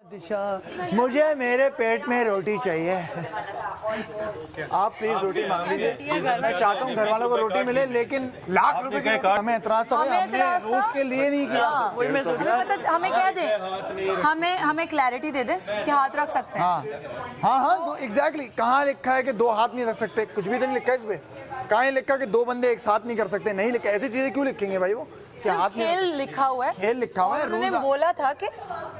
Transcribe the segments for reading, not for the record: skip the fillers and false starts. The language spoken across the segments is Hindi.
दिशा, मुझे मेरे पेट में रोटी चाहिए। आप प्लीज रोटी मांग लीजिए। मैं चाहता हूँ घर वालों को रोटी मिले, लेकिन लाख रुपए की हमें एतराज था। हमने रूल्स के लिए नहीं किया। हमें क्या दे, हमें क्लैरिटी दे दे कि हाथ रख सकते हैं। हाँ एग्जैक्टली। कहाँ लिखा है कि दो हाथ नहीं रख सकते? कुछ भी तो नहीं लिखा है इस पे। कहाँ है लिखा कि दो बंदे एक साथ नहीं कर सकते? नहीं लिखा। ऐसी चीजें क्यों लिखेंगे भाई? वो खेल लिखा हुआ है। खेल लिखा हुआ है। उन्होंने बोला था कि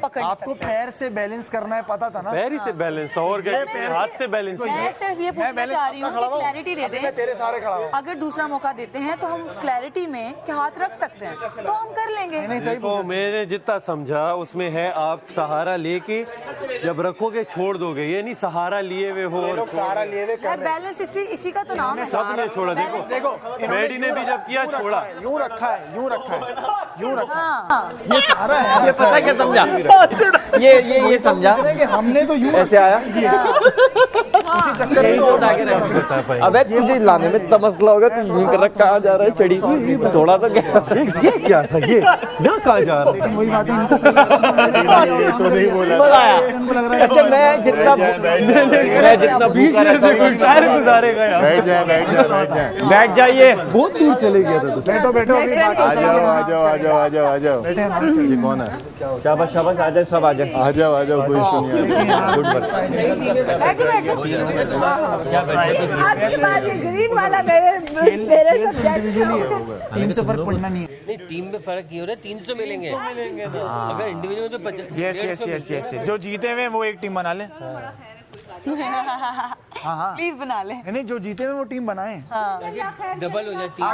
पकड़ आपको पैर से बैलेंस करना है, पता था ना? पैर ही से बैलेंस और क्या? हाथ से बैलेंस? मैं सिर्फ ये पूछना चाह रही हूँ कि क्लैरिटी दे दें। तेरे सारे खड़ा हूँ। अगर दूसरा मौका देते हैं तो हम उस क्लैरिटी में कि हाथ रख सकते हैं तो हम कर लेंगे। नहीं सही तो मैंने जितना समझा उसमें है आप सहारा लेके जब रखोगे छोड़ दोगे, ये नहीं सहारा लिए हुए हो और सहारा लिए हुए कर रहे हैं। बैलेंस इसी का तो नाम है। सबने छोड़ा। देखो मैडी ने भी जब किया छोड़ा। यूं रखा है, यूं रखा है, यूं रखा है। ये सहारा है। ये पता क्या समझा? ये समझा कि हमने तो यूं ऐसे आया। अबे तुझे लाने में इतना मसला होगा, तू यूं कर रखा कहाँ जा रहा है? चढ़ी से थोड़ा तो ये क्या था? ये ना कहाँ जा रहा है? वही बात है। तो नहीं बोला। अच्छा मैं जितना भूखा रहता हूँ टायर गुजारेगा यार। बैठ जाइए। बहुत दूर चले गया था। बैठो बैठो। आ जाओ। ये कौन है? शाबाश आ जाए, सब आ जाए। आ जाओ, कोई इशू नहीं है। Good work. ग्रीन वाला मेरे टीम से फर्क पड़ना नहीं है। नहीं, टीम में फर्क ये हो रहा है, 300 मिलेंगे। अगर इंडिविजुअल तो 50। यस। जो जीते हुए वो एक टीम बना ले। हाँ प्लीज बना ले। नहीं, जो जीते हुए वो टीम बनाए। डबल हो जाती है।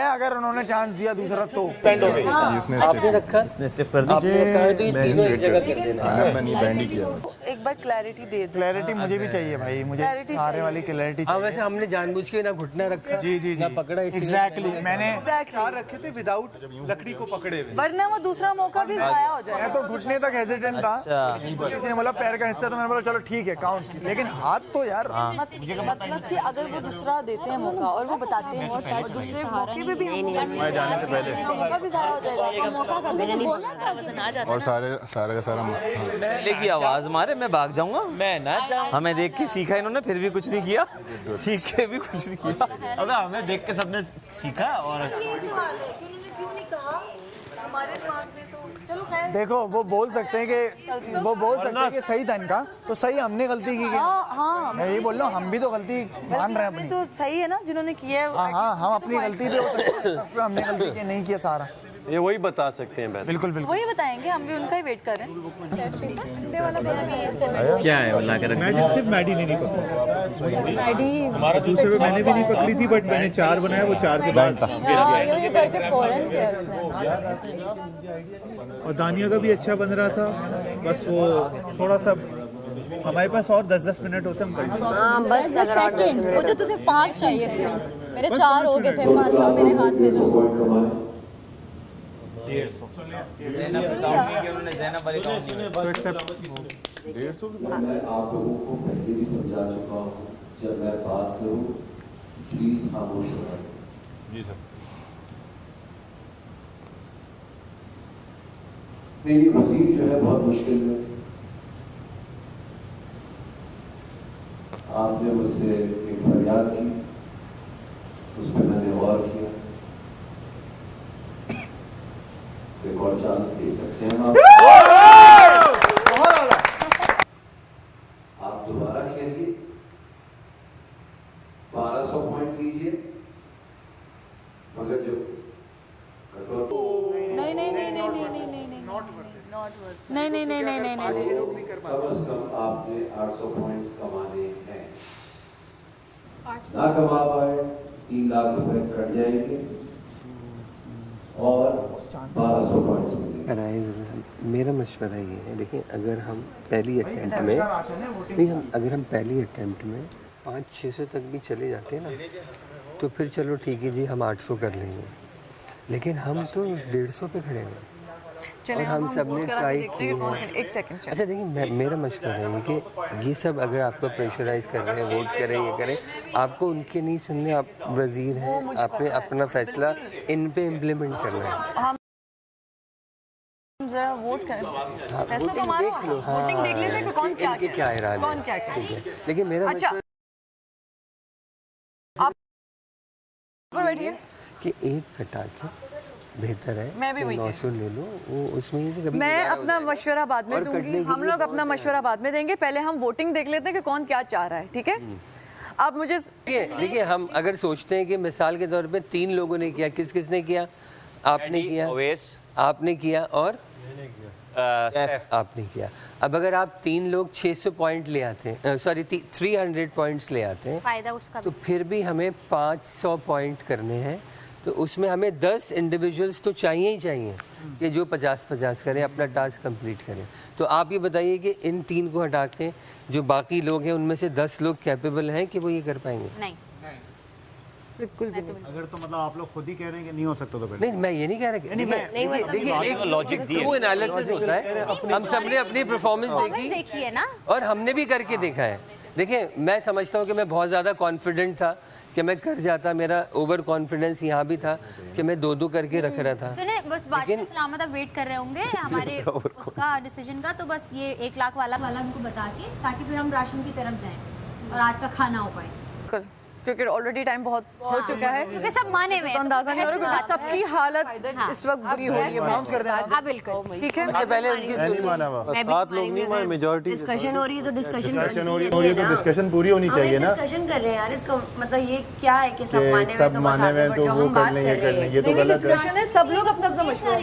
अगर उन्होंने चांस दिया दूसरा तो आपने रखा, इसने स्टिफ कर दी। आपने रखा है तो ये तीनों एक जगह कर देना। मैंने बैंड ही किया। एक बार क्लैरिटी दे दो। क्लैरिटी मुझे भी चाहिए भाई, मुझे सारे वाली क्लैरिटी हाँ, चाहिए। वैसे हमने जानबूझ के ना घुटना रखा, जी ना पकड़ा। एग्जैक्टली। मैंने चार रखे थे विदाउट लकड़ी को पकड़े हुए। वरना वो दूसरा मौका भी जाया हो जाएगा। मैं तो घुटने तक हेजिटेंट था। किसी ने बोला पैर का हिस्सा, तो मैंने बोला चलो ठीक है काउंट, लेकिन हाथ तो यार। मतलब कि अगर वो दूसरा देते हैं मौका और वो बताते हैं और दूसरे मौके पे भी मैं जाने से पहले मौका भी जाया हो जाएगा। मौका का मैंने नहीं बोला था, वजन आ जाता। और सारे का सारा की आवाज मारे मैं भाग जाऊंगा। मैं ना हमें देख के सीखा इन्होंने, फिर भी कुछ नहीं किया। सीख के भी कुछ नहीं किया। अबे हमें देख के सबने सीखा। और क्यों नहीं कहा? हमारे दिमाग में तो चलो खैर। देखो वो बोल सकते हैं कि सही था इनका, तो सही हमने गलती की। हाँ मैं यही बोल रहा हूँ, हम भी तो गलती मान रहे हैं अपनी। तो सही है ना जिन्होंने किया है। हाँ हम अपनी गलती पे हो सकते हैं, सब पे हमने गलती की नहीं किया सारा। ये वही बता सकते हैं। बिल्कुल वही बताएंगे, हम भी उनका ही वेट कर रहे हैं। क्या है ला के रखा? सिर्फ मैडी ने नहीं पकड़ी। हमारा दूसरे पे मैंने भी नहीं पकड़ी थी, बट मैंने 4 बनाया, वो 4 के बाद था। और दानिया का भी अच्छा बन रहा था, बस वो थोड़ा सा हमारे पास और 10-10 मिनट होते हम कर। हाँ बस सेकंड। मुझे तुझे 5 चाहिए थे, मेरे 4 हो गए थे, 5 मेरे हाथ में था। 150 मैं आप लोगों को पहले भी समझा चुका हूँ, जब मैं बात करूँ प्लीज खामोश हो जाए। जी सर। मेरी वजीर जो है बहुत मुश्किल में, आपने मुझसे एक फरियाद की, उस पर मैंने गौर किया। एक और चांस दे सकते हैं आप दोबारा खेलिए, 1200 पॉइंट लीजिए, मगर जो नहीं। कम से कम आपने 800 पॉइंट्स कमाने हैं। ना कमा पाए 3 लाख रुपए कट जाएंगे और 1200 पॉइंट्स मिलेंगे। मेरा मशवरा ये है, देखिए अगर हम पहली अटेम्प्ट में अगर हम पहली अटेम्प्ट में 500-600 तक भी चले जाते हैं ना, तो फिर चलो ठीक है जी, हम 800 कर लेंगे। लेकिन हम तो 150 पे खड़े हैं और हम सब ने ट्राई की है। एक सेकंड। अच्छा देखिए, मेरा मशवरा है कि ये सब अगर आपको प्रेशराइज कर रहे हैं, वोट करें, ये करें, आपको उनके नहीं सुनने। आप वजीर हैं, आपने अपना फैसला इन पे इम्प्लीमेंट करना है। जरा वोट करें। पैसों का मारो, वोटिंग देख लेते हैं कि कौन क्या क्या इरादा है, कौन क्या ठीक है। लेकिन मेरा अच्छा, आप बैठिए कि एक पटाखे बेहतर है, मैं भी वही 900 ले लो, वो उसमें ये कभी मैं अपना मशवरा बाद में दूंगी, हम लोग अपना मशवरा बाद में देंगे, पहले हम वोटिंग देख लेते हैं कि कौन क्या चाह रहा है, ठीक है। आप मुझे देखिए, हम अगर सोचते हैं कि मिसाल के तौर पे 3 लोगों ने किया, किसने किया? आपने किया, आपने किया और आपने किया। अब अगर आप 3 लोग 600 पॉइंट ले आते हैं, सॉरी 300 पॉइंट्स ले आते हैं, फायदा उसका तो फिर भी हमें 500 पॉइंट करने हैं, तो उसमें हमें 10 इंडिविजुअल्स तो चाहिए ही चाहिए कि जो 50-50 करें, अपना टास्क कंप्लीट करें। तो आप ये बताइए कि इन 3 को हटा के जो बाकी लोग हैं उनमें से 10 लोग कैपेबल हैं कि वो ये कर पाएंगे? नहीं, बिल्कुल भी नहीं। अगर तो मतलब आप लोग खुद ही कह रहे हैं कि नहीं हो सकता तो फिर नहीं, मैं ये नहीं कह रहा कि देखिए लॉजिक दी वो एनालिसिस होता है, हम सबने अपनी परफॉर्मेंस देखी है ना, और हमने भी करके देखा है। देखिए, मैं समझता हूँ कि मैं बहुत ज़्यादा कॉन्फिडेंट था कि मैं कर जाता, मेरा ओवर कॉन्फिडेंस यहाँ भी था कि मैं 2-2 करके रख रहा था। सुने, बस बादशाह सलामत अब वेट कर रहे होंगे हमारे उसका डिसीजन का, तो बस ये 1 लाख वाला उनको बता के, ताकि फिर हम राशन की तरफ जाएं और आज का खाना हो पाए, क्योंकि ऑलरेडी टाइम बहुत हो चुका है, क्योंकि सब माने हुए तो अंदाजा नहीं हो रहा क्योंकि सबकी हालत इस वक्त बुरी हो रही है। अनाउंस कर दें हाँ बिल्कुल, ठीक है, सबसे पहले उनकी मैं नहीं माना हुआ। 7 लोग नहीं मारे, मेजॉरिटी डिस्कशन हो रही है तो डिस्कशन हो रही है तो डिस्कशन पूरी होनी चाहिए ना। डिस्कशन कर रहे हैं यार, इसका मतलब ये क्या है कि सब कि माने सब माने हुए तो वो कर लें, ये कर लें, ये तो गलत है। डिस्कशन है, सब लोग अपना अपना मशवरा